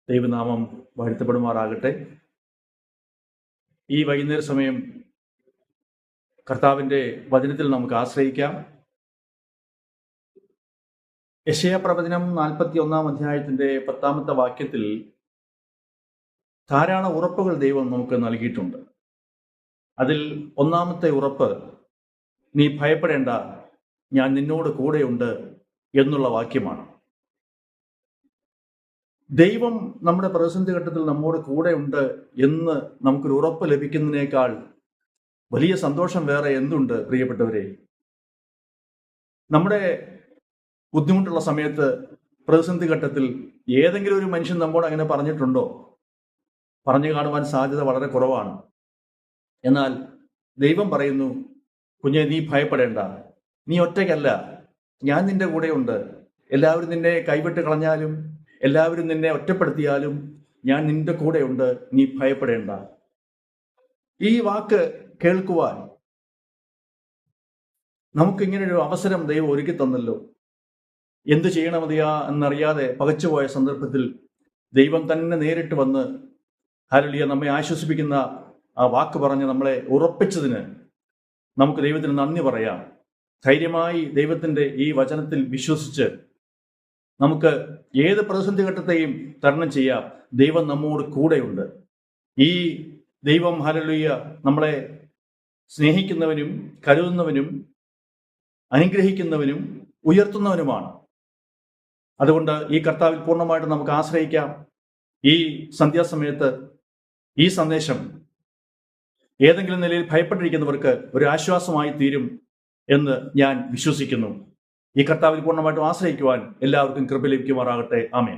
ദൈവനാമം വാഴ്ത്തപ്പെടുമാറാകട്ടെ. ഈ വൈകുന്നേര സമയം കർത്താവിൻ്റെ വചനത്തിൽ നമുക്ക് ആശ്രയിക്കാം. യെശയ്യാ പ്രവചനം 41 അധ്യായത്തിൻ്റെ 10 വാക്യത്തിൽ ധാരാളം ഉറപ്പുകൾ ദൈവം നമുക്ക് നൽകിയിട്ടുണ്ട്. അതിൽ ഒന്നാമത്തെ ഉറപ്പ്, നീ ഭയപ്പെടേണ്ട, ഞാൻ നിന്നോട് കൂടെയുണ്ട് എന്നുള്ള വാക്യമാണ്. ദൈവം നമ്മുടെ പ്രതിസന്ധി ഘട്ടത്തിൽ നമ്മോട് കൂടെയുണ്ട് എന്ന് നമുക്കൊരു ഉറപ്പ് ലഭിക്കുന്നതിനേക്കാൾ വലിയ സന്തോഷം വേറെ എന്തുണ്ട് പ്രിയപ്പെട്ടവരെ? നമ്മുടെ ബുദ്ധിമുട്ടുള്ള സമയത്ത്, പ്രതിസന്ധി ഘട്ടത്തിൽ ഏതെങ്കിലും ഒരു മനുഷ്യൻ നമ്മോട് അങ്ങനെ പറഞ്ഞിട്ടുണ്ടോ? പറഞ്ഞു കാണുവാൻ സാധ്യത വളരെ കുറവാണ്. എന്നാൽ ദൈവം പറയുന്നു, കുഞ്ഞെ, നീ ഭയപ്പെടേണ്ട, നീ ഒറ്റയ്ക്കല്ല, ഞാൻ നിന്റെ കൂടെയുണ്ട്. എല്ലാവരും നിന്നെ കൈവിട്ട് കളഞ്ഞാലും, എല്ലാവരും നിന്നെ ഒറ്റപ്പെടുത്തിയാലും ഞാൻ നിന്റെ കൂടെയുണ്ട്, നീ ഭയപ്പെടേണ്ട. ഈ വാക്ക് കേൾക്കുവാൻ നമുക്കിങ്ങനൊരു അവസരം ദൈവം ഒരുക്കി തന്നല്ലോ. എന്തു ചെയ്യണമെതിയാ എന്നറിയാതെ പകച്ചുപോയ സന്ദർഭത്തിൽ ദൈവം തന്നെ നേരിട്ട് വന്ന് ഹല്ലേലൂയ നമ്മെ ആശ്വസിപ്പിക്കുന്ന ആ വാക്ക് പറഞ്ഞ് നമ്മളെ ഉറപ്പിച്ചതിന് നമുക്ക് ദൈവത്തിന് നന്ദി പറയാം. ധൈര്യമായി ദൈവത്തിൻ്റെ ഈ വചനത്തിൽ വിശ്വസിച്ച് നമുക്ക് ഏത് പ്രതിസന്ധി ഘട്ടത്തെയും തരണം ചെയ്യാം. ദൈവം നമ്മോട് കൂടെയുണ്ട്. ഈ ദൈവം ഹല്ലേലൂയ നമ്മളെ സ്നേഹിക്കുന്നവനും കരുതുന്നവനും അനുഗ്രഹിക്കുന്നവനും ഉയർത്തുന്നവനുമാണ്. അതുകൊണ്ട് ഈ കർത്താവിൽ പൂർണ്ണമായിട്ട് നമുക്ക് ആശ്രയിക്കാം. ഈ സന്ധ്യാസമയത്ത് ഈ സന്ദേശം ഏതെങ്കിലും നിലയിൽ ഭയപ്പെട്ടിരിക്കുന്നവർക്ക് ഒരു ആശ്വാസമായി തീരും എന്ന് ഞാൻ വിശ്വസിക്കുന്നു. ഈ കർത്താവിൽ പൂർണ്ണമായിട്ടും ആശ്രയിക്കുവാൻ എല്ലാവർക്കും കൃപ ലഭിക്കുമാറാകട്ടെ. ആമേൻ.